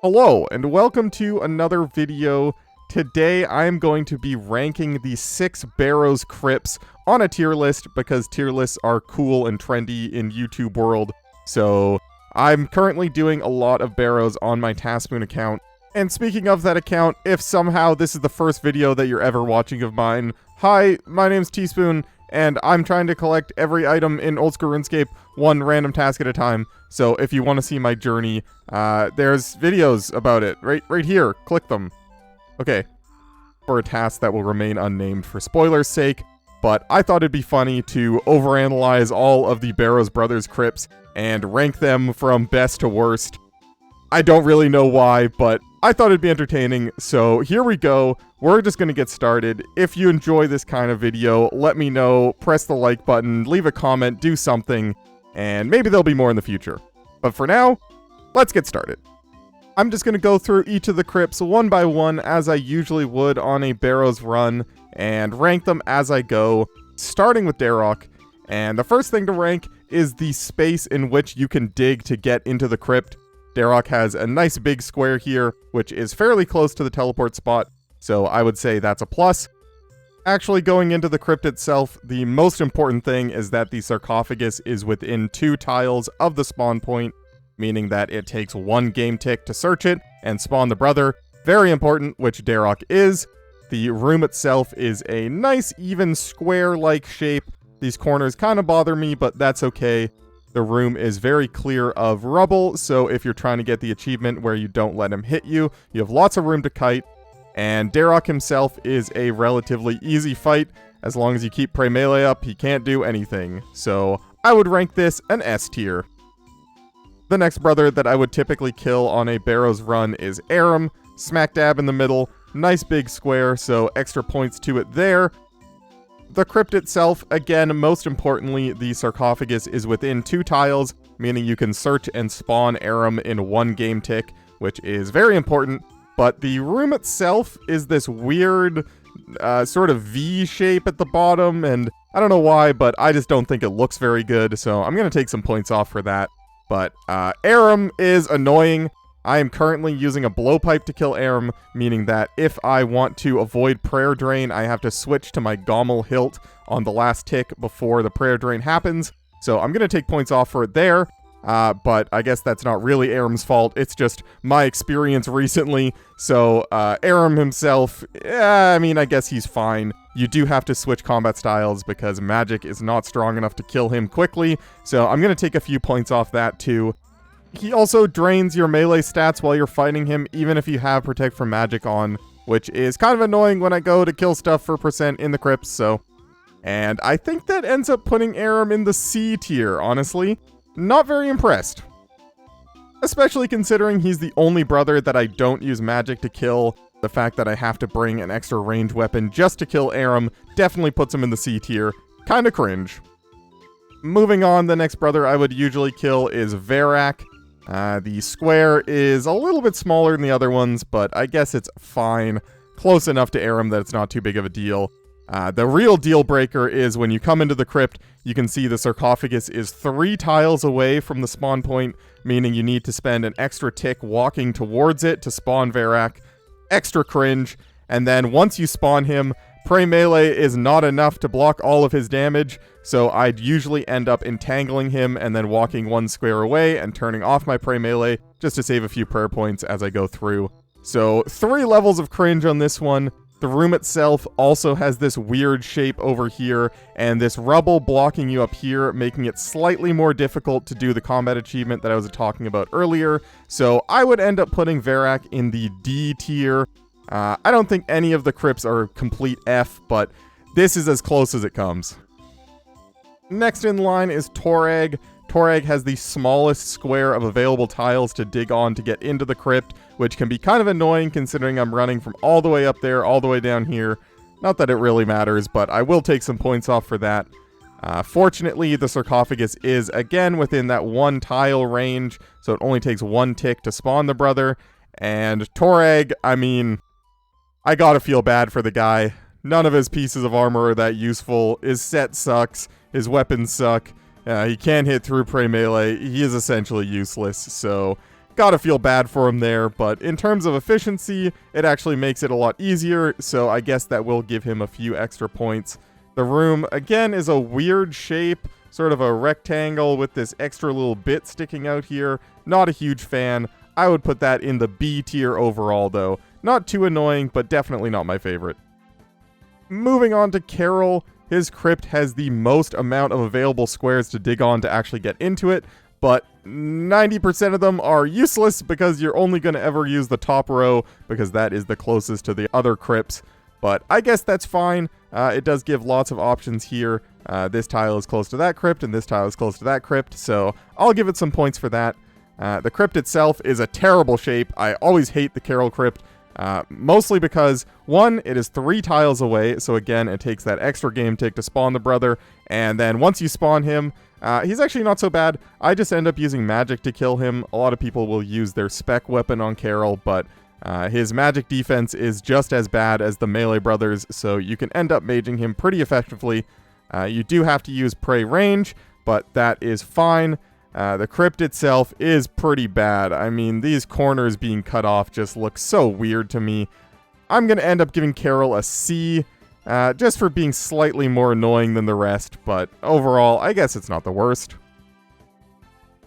Hello, and welcome to another video. Today, I am going to be ranking the 6 Barrows crypts on a tier list because tier lists are cool and trendy in YouTube world. So, I'm currently doing a lot of Barrows on my TaskSpoon account. And speaking of that account, if somehow this is the first video that you're ever watching of mine, hi, my name's Teaspoon, and I'm trying to collect every item in Old School RuneScape, one random task at a time. So if you want to see my journey, there's videos about it right here. Click them. Okay, for a task that will remain unnamed for spoilers' sake, but I thought it'd be funny to overanalyze all of the Barrows Brothers crypts and rank them from best to worst. I don't really know why, but I thought it'd be entertaining, so here we go. We're just gonna get started. If you enjoy this kind of video, let me know, press the like button, leave a comment, do something, and maybe there'll be more in the future. But for now, let's get started. I'm just gonna go through each of the crypts one by one as I usually would on a Barrows run, and rank them as I go, starting with Darok. And the first thing to rank is the space in which you can dig to get into the crypt. Darok has a nice big square here, which is fairly close to the teleport spot, so I would say that's a plus. Actually, going into the crypt itself, the most important thing is that the sarcophagus is within 2 tiles of the spawn point, meaning that it takes 1 game tick to search it and spawn the brother. Very important, which Darok is. The room itself is a nice, even square-like shape. These corners kind of bother me, but that's okay. The room is very clear of rubble, so if you're trying to get the achievement where you don't let him hit you, you have lots of room to kite. And Darok himself is a relatively easy fight. As long as you keep prey melee up, he can't do anything. So I would rank this an S tier. The next brother that I would typically kill on a Barrows run is Aram, smack dab in the middle, nice big square, so extra points to it there. The crypt itself, again, most importantly, the sarcophagus is within 2 tiles, meaning you can search and spawn Aram in 1 game tick, which is very important. But the room itself is this weird sort of V shape at the bottom, and I don't know why, but I just don't think it looks very good, so I'm going to take some points off for that. But Aram is annoying. I am currently using a blowpipe to kill Aram, meaning that if I want to avoid prayer drain, I have to switch to my Gommel hilt on the last tick before the prayer drain happens. So I'm going to take points off for it there, but I guess that's not really Aram's fault. It's just my experience recently. So Aram himself, I mean, I guess he's fine. You do have to switch combat styles because magic is not strong enough to kill him quickly. So I'm going to take a few points off that too. He also drains your melee stats while you're fighting him, even if you have Protect from Magic on, which is kind of annoying when I go to kill stuff for percent in the crypts, so. And I think that ends up putting Aram in the C tier, honestly. Not very impressed. Especially considering he's the only brother that I don't use magic to kill. The fact that I have to bring an extra ranged weapon just to kill Aram definitely puts him in the C tier. Kinda cringe. Moving on, the next brother I would usually kill is Varak. The square is a little bit smaller than the other ones, but I guess it's fine. Close enough to Aram that it's not too big of a deal. The real deal breaker is when you come into the crypt, you can see the sarcophagus is 3 tiles away from the spawn point, meaning you need to spend an extra tick walking towards it to spawn Varak. Extra cringe. And then once you spawn him, prey melee is not enough to block all of his damage, so I'd usually end up entangling him and then walking 1 square away and turning off my prey melee just to save a few prayer points as I go through. So 3 levels of cringe on this one. The room itself also has this weird shape over here, and this rubble blocking you up here, making it slightly more difficult to do the combat achievement that I was talking about earlier. So I would end up putting Varak in the D tier. I don't think any of the crypts are complete F, but this is as close as it comes. Next in line is Toureg. Toureg has the smallest square of available tiles to dig on to get into the crypt, which can be kind of annoying considering I'm running from all the way up there, all the way down here. Not that it really matters, but I will take some points off for that. Fortunately, the sarcophagus is, again, within that 1 tile range, so it only takes 1 tick to spawn the brother. And Toureg, I mean, I gotta feel bad for the guy. None of his pieces of armor are that useful. His set sucks. His weapons suck. He can't hit through prey melee. He is essentially useless, so Gotta feel bad for him there, but in terms of efficiency, it actually makes it a lot easier, so I guess that will give him a few extra points. The room, again, is a weird shape, sort of a rectangle with this extra little bit sticking out here. Not a huge fan. I would put that in the B tier overall, though. Not too annoying, but definitely not my favorite. Moving on to Carol, his crypt has the most amount of available squares to dig on to actually get into it, but 90% of them are useless because you're only going to ever use the top row because that is the closest to the other crypts. But I guess that's fine. It does give lots of options here. This tile is close to that crypt and this tile is close to that crypt, so I'll give it some points for that. The crypt itself is a terrible shape. I always hate the Carol crypt. Mostly because, one, it is 3 tiles away, so again, it takes that extra game tick to spawn the brother, and then once you spawn him, he's actually not so bad. I just end up using magic to kill him. A lot of people will use their spec weapon on Carol, but his magic defense is just as bad as the melee brothers, so you can end up maging him pretty effectively. You do have to use prey range, but that is fine. The crypt itself is pretty bad. I mean, these corners being cut off just look so weird to me. I'm going to end up giving Carol a C, just for being slightly more annoying than the rest, but overall, I guess it's not the worst.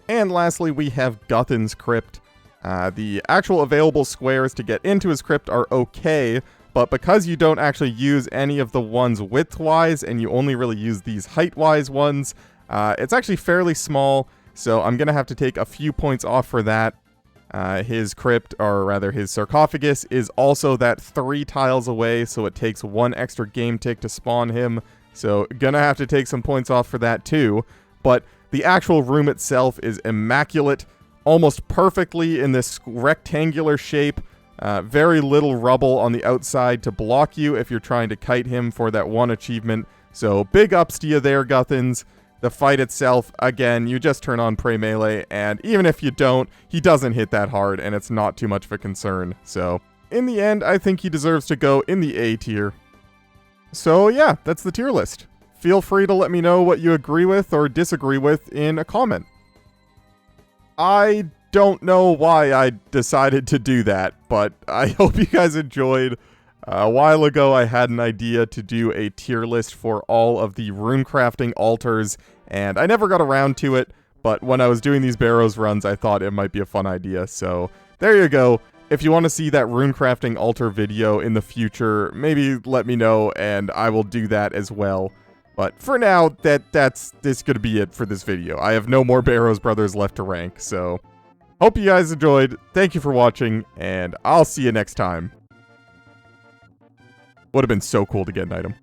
And lastly, we have Guthin's crypt. The actual available squares to get into his crypt are okay, but because you don't actually use any of the ones width-wise, and you only really use these height-wise ones, it's actually fairly small. So I'm going to have to take a few points off for that. His crypt, or rather his sarcophagus, is also that 3 tiles away, so it takes 1 extra game tick to spawn him. So gonna have to take some points off for that too. But the actual room itself is immaculate, almost perfectly in this rectangular shape. Very little rubble on the outside to block you if you're trying to kite him for that 1 achievement. So big ups to you there, Guthins. The fight itself, again, you just turn on Prey Melee, and even if you don't, he doesn't hit that hard, and it's not too much of a concern. So, in the end, I think he deserves to go in the A tier. So yeah, that's the tier list. Feel free to let me know what you agree with or disagree with in a comment. I don't know why I decided to do that, but I hope you guys enjoyed. A while ago, I had an idea to do a tier list for all of the runecrafting altars, and I never got around to it, but when I was doing these Barrows runs, I thought it might be a fun idea, so there you go. If you want to see that runecrafting altar video in the future, maybe let me know, and I will do that as well. But for now, that's going to be it for this video. I have no more Barrows Brothers left to rank, so hope you guys enjoyed, thank you for watching, and I'll see you next time. Would have been so cool to get an item.